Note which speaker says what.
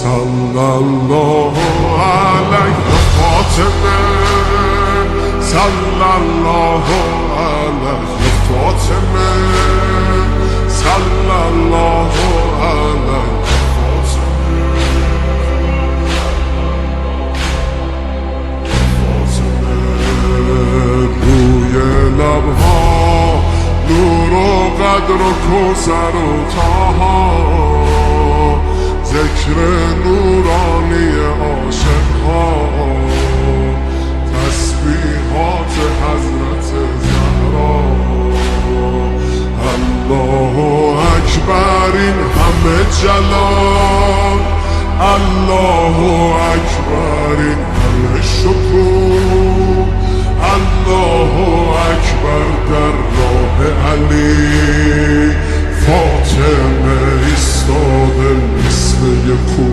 Speaker 1: صلی الله علیه فاطمه، صلی الله علیه فاطمه، صلی الله علیه لبها نور و قدر و کوثر و طه، ذکر نورانی عاشقها، تسبیحات حضرت زهرا. الله اکبر، این همه جلال